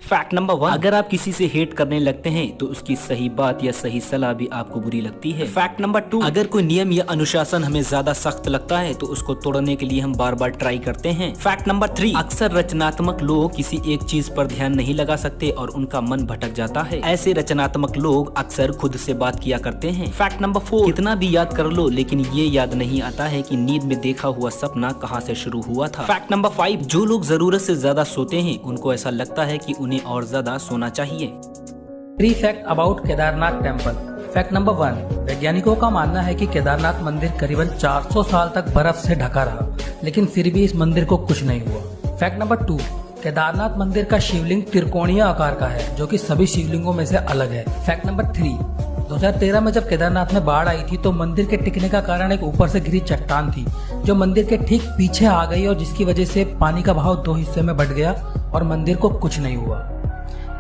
Fact number 1, अगर आप किसी से हेट करने लगते हैं तो उसकी सही बात या सही सलाह भी आपको बुरी लगती है। फैक्ट नंबर 2, अगर कोई नियम या अनुशासन हमें ज्यादा सख्त लगता है तो उसको तोड़ने के लिए हम बार बार ट्राई करते हैं। फैक्ट नंबर 3, अक्सर रचनात्मक लोग किसी एक चीज पर ध्यान नहीं लगा सकते और उनका मन भटक जाता है। ऐसे रचनात्मक लोग अक्सर खुद से बात किया करते हैं। फैक्ट नंबर 4, कितना भी याद कर लो लेकिन ये याद नहीं आता है कि नींद में देखा हुआ सपना कहाँ से शुरू हुआ था। फैक्ट नंबर 5, जो लोग जरूरत से ज्यादा सोते हैं उनको ऐसा लगता है कि उन्हें और ज्यादा सोना चाहिए। 3 fact about Kedarnath temple. Fact number 1, वैज्ञानिकों का मानना है कि केदारनाथ मंदिर करीबन 400 साल तक बर्फ से ढका रहा, लेकिन फिर भी इस मंदिर को कुछ नहीं हुआ। फैक्ट नंबर 2, केदारनाथ मंदिर का शिवलिंग त्रिकोणीय आकार का है, जो कि सभी शिवलिंगों में से अलग है। फैक्ट नंबर 3, 2013 में जब केदारनाथ में बाढ़ आई थी तो मंदिर के टिकने का कारण एक ऊपर से गिरी चट्टान थी, जो मंदिर के ठीक पीछे आ गई और जिसकी वजह से पानी का बहाव 2 हिस्से में बढ़ गया और मंदिर को कुछ नहीं हुआ।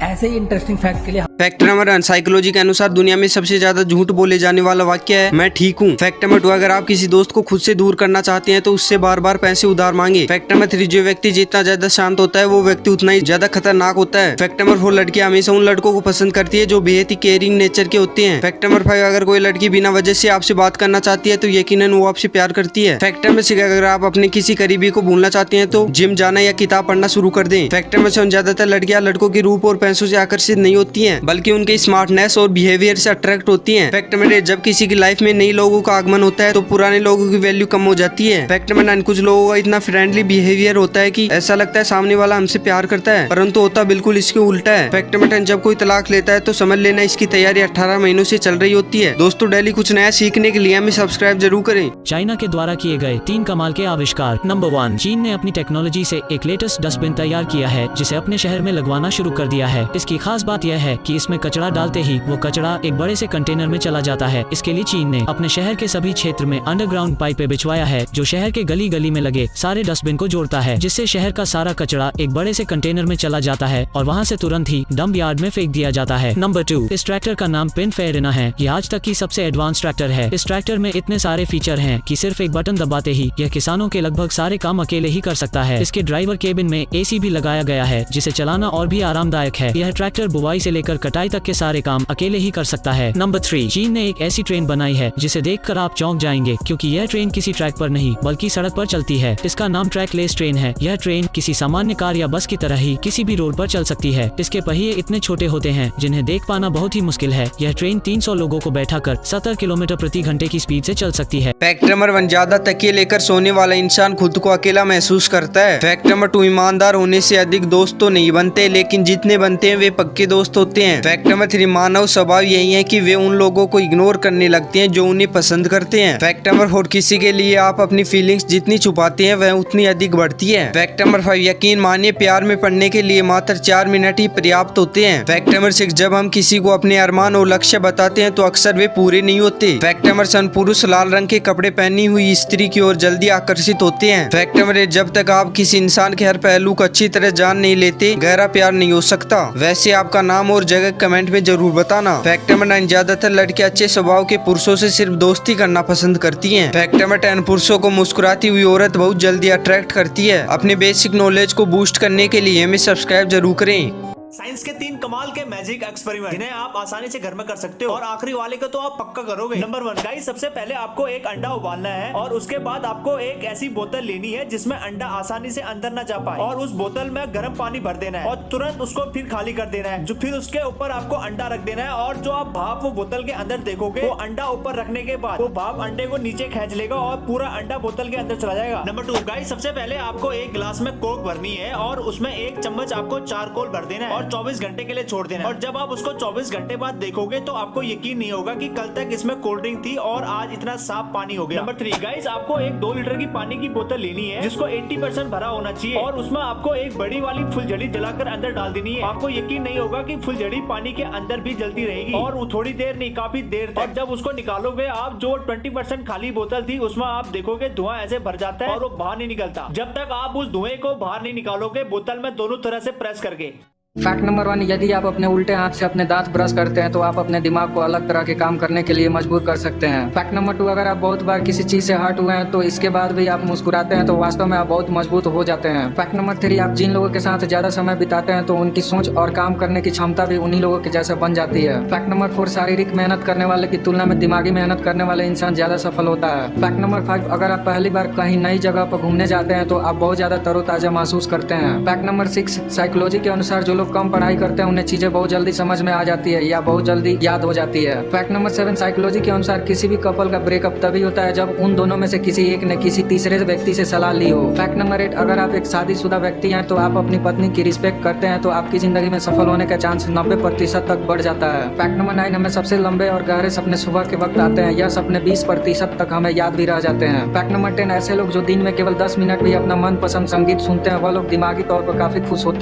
ऐसे ही इंटरेस्टिंग फैक्ट के लिए फैक्ट नंबर 1, साइकोलॉजी के अनुसार दुनिया में सबसे ज्यादा झूठ बोले जाने वाला वाक्य है मैं ठीक हूँ। फैक्ट नंबर 2, अगर आप किसी दोस्त को खुद से दूर करना चाहते हैं तो उससे बार बार पैसे उधार मांगे। फैक्ट नंबर 3, जो व्यक्ति जितना ज्यादा शांत होता है वो व्यक्ति उतना ही ज्यादा खतरनाक होता है। फैक्ट नंबर 4, लड़कियां हमेशा उन लड़कों को पसंद करती है जो बेहद ही केयरिंग नेचर के होते हैं। फैक्ट नंबर 5, अगर कोई लड़की बिना वजह से आपसे बात करना चाहती है तो यकीनन वो आपसे प्यार करती है। फैक्ट नंबर 6, अगर आप अपने किसी करीबी को भूलना चाहते हैं तो जिम जाना या किताब पढ़ना शुरू कर दें। फैक्ट नंबर 7, ज्यादातर लड़कियां लड़कों के रूप और पैसों से आकर्षित नहीं होती हैं, बल्कि उनके स्मार्टनेस और बिहेवियर से अट्रैक्ट होती हैं। फैक्ट नंबर 8, जब किसी की लाइफ में नए लोगों का आगमन होता है तो पुराने लोगों की वैल्यू कम हो जाती है। फैक्ट नंबर 9, कुछ लोगों का इतना फ्रेंडली बिहेवियर होता है कि ऐसा लगता है सामने वाला हमसे प्यार करता है, परंतु होता बिल्कुल इसके उल्टा है। फैक्ट नंबर 10, जब कोई तलाक लेता है तो समझ लेना इसकी तैयारी 18 महीनों से चल रही होती है। दोस्तों, डेली कुछ नया सीखने के लिए हमें सब्सक्राइब जरूर करें। चाइना के द्वारा किए गए 3 कमाल के आविष्कार। नंबर 1, चीन ने अपनी टेक्नोलॉजी से एक लेटेस्ट डस्टबिन तैयार किया है जिसे अपने शहर में लगवाना शुरू कर दिया है। इसकी खास बात यह है कि इसमें कचरा डालते ही वो कचरा एक बड़े से कंटेनर में चला जाता है। इसके लिए चीन ने अपने शहर के सभी क्षेत्र में अंडरग्राउंड पाइपें बिछवाया है जो शहर के गली गली में लगे सारे डस्टबिन को जोड़ता है, जिससे शहर का सारा कचरा एक बड़े से कंटेनर में चला जाता है और वहाँ से तुरंत ही डंप यार्ड में फेंक दिया जाता है। नंबर 2, इस ट्रैक्टर का नाम पिनफेरेना है। ये आज तक की सबसे एडवांस ट्रैक्टर है। इस ट्रैक्टर में इतने सारे फीचर हैं कि सिर्फ एक बटन दबाते ही यह किसानों के लगभग सारे काम अकेले ही कर सकता है। इसके ड्राइवर केबिन में एसी भी लगाया गया है जिसे चलाना और भी आरामदायक है। यह ट्रैक्टर बुवाई से लेकर कटाई तक के सारे काम अकेले ही कर सकता है। नंबर 3, चीन ने एक ऐसी ट्रेन बनाई है जिसे देखकर आप चौंक जाएंगे, क्योंकि यह ट्रेन किसी ट्रैक पर नहीं बल्कि सड़क पर चलती है। इसका नाम ट्रैकलेस ट्रेन है। यह ट्रेन किसी सामान्य कार या बस की तरह ही किसी भी रोड पर चल सकती है। इसके पहिए इतने छोटे होते हैं जिन्हें देख पाना बहुत ही मुश्किल है। यह ट्रेन 300 लोगों को बैठाकर 70 किलोमीटर प्रति घंटे की स्पीड से चल सकती है। फैक्ट नंबर 1, ज्यादा तकिए लेकर सोने वाला इंसान खुद को अकेला महसूस करता है। फैक्ट नंबर 2, ईमानदार होने से अधिक दोस्त तो नहीं बनते, लेकिन जितने बनते हैं वे पक्के दोस्त होते हैं। फैक्ट नंबर 3, मानव स्वभाव यही है कि वे उन लोगों को इग्नोर करने लगते हैं जो उन्हें पसंद करते हैं। फैक्ट नंबर 4, किसी के लिए आप अपनी फीलिंग्स जितनी छुपाते हैं वह उतनी अधिक बढ़ती है। फैक्ट नंबर 5, यकीन मानिए प्यार में पड़ने के लिए मात्र 4 मिनट ही पर्याप्त होते हैं। फैक्ट नंबर 6, जब हम किसी को अपने अरमान और लक्ष्य बताते हैं तो अक्सर वे पूरे नहीं होते। फैक्ट नंबर 7, पुरुष लाल रंग के कपड़े पहनी हुई स्त्री की ओर जल्दी आकर्षित होते हैं। फैक्ट नंबर 8, जब तक आप किसी इंसान के हर पहलू को अच्छी तरह जान नहीं लेते गहरा प्यार नहीं हो सकता। वैसे आपका नाम और जगह कमेंट में जरूर बताना। फैक्ट नंबर 9, ज्यादातर लड़कियां अच्छे स्वभाव के पुरुषों से सिर्फ दोस्ती करना पसंद करती हैं। फैक्ट नंबर 10, पुरुषों को मुस्कुराती हुई औरत बहुत जल्दी अट्रैक्ट करती है। अपने बेसिक नॉलेज को बूस्ट करने के लिए हमें सब्सक्राइब जरूर करें। साइंस के 3 कमाल के मैजिक एक्सपेरिमेंट जिन्हें आप आसानी से घर में कर सकते हो और आखिरी वाले को तो आप पक्का करोगे। नंबर 1, गाइस, सबसे पहले आपको एक अंडा उबालना है और उसके बाद आपको एक ऐसी बोतल लेनी है जिसमें अंडा आसानी से अंदर न जा पाए और उस बोतल में गर्म पानी भर देना है और तुरंत उसको फिर खाली कर देना है। जो फिर उसके ऊपर आपको अंडा रख देना है और जो आप भाप वो बोतल के अंदर देखोगे वो अंडा ऊपर रखने के बाद वो भाप अंडे को नीचे खींच लेगा और पूरा अंडा बोतल के अंदर चला जाएगा। नंबर 2, गाइस, सबसे पहले आपको एक गिलास में कोक भरनी है और उसमें 1 चम्मच आपको चारकोल भर देना है और 24 घंटे के लिए छोड़ देना है। और जब आप उसको 24 घंटे बाद देखोगे तो आपको यकीन नहीं होगा कि कल तक इसमें कोल्ड ड्रिंक थी और आज इतना साफ पानी हो गया। नंबर 3, गाइस, आपको एक 2 लीटर की पानी की बोतल लेनी है जिसको 80% भरा होना चाहिए और उसमें आपको एक बड़ी वाली फुलझड़ी जलाकर अंदर डाल देनी है। आपको यकीन नहीं होगा कि फुलझड़ी पानी के अंदर भी जलती रहेगी और थोड़ी देर नहीं, काफी देर तक। और जब उसको निकालोगे आप, जो 20% खाली बोतल थी उसमें आप देखोगे धुआं ऐसे भर जाता है और वो बाहर नहीं निकलता। जब तक आप उस धुएं को बाहर नहीं निकालोगे बोतल में दोनों तरह से प्रेस करके। फैक्ट नंबर 1, यदि आप अपने उल्टे हाथ से अपने दांत ब्रश करते हैं तो आप अपने दिमाग को अलग तरह के काम करने के लिए मजबूर कर सकते हैं। फैक्ट नंबर 2, अगर आप बहुत बार किसी चीज से हर्ट हुए हैं तो इसके बाद भी आप मुस्कुराते हैं तो वास्तव में आप बहुत मजबूत हो जाते हैं। फैक्ट नंबर 3, आप जिन लोगों के साथ ज्यादा समय बिताते हैं तो उनकी सोच और काम करने की क्षमता भी उन्हीं लोगों के जैसे बन जाती है। फैक्ट नंबर 4, शारीरिक मेहनत करने वाले की तुलना में दिमागी मेहनत करने वाले इंसान ज्यादा सफल होता है। फैक्ट नंबर 5, अगर आप पहली बार कहीं नई जगह पर घूमने जाते हैं तो आप बहुत ज्यादा तरोताजा महसूस करते हैं। फैक्ट नंबर 6, साइकोलॉजी के अनुसार जो लोग कम पढ़ाई करते हैं उन्हें चीजें बहुत जल्दी समझ में आ जाती है या बहुत जल्दी याद हो जाती है। फैक्ट नंबर 7, साइकोलॉजी के अनुसार किसी भी कपल का ब्रेकअप तभी होता है जब उन दोनों में से किसी एक ने किसी तीसरे व्यक्ति से सलाह ली हो। फैक्ट नंबर 8, अगर आप एक शादीशुदा व्यक्ति हैं तो आप अपनी पत्नी की रिस्पेक्ट करते हैं तो आपकी जिंदगी में सफल होने का चांस 90% तक बढ़ जाता है। फैक्ट नंबर 9, हमें सबसे लंबे और गहरे सपने सुबह के वक्त आते हैं, यह सपने 20% तक हमें याद भी रह जाते हैं। फैक्ट नंबर 10, ऐसे लोग जो दिन में केवल 10 मिनट भी अपना मनपसंद संगीत सुनते हैं वह लोग दिमागी तौर पर काफी खुश होते हैं।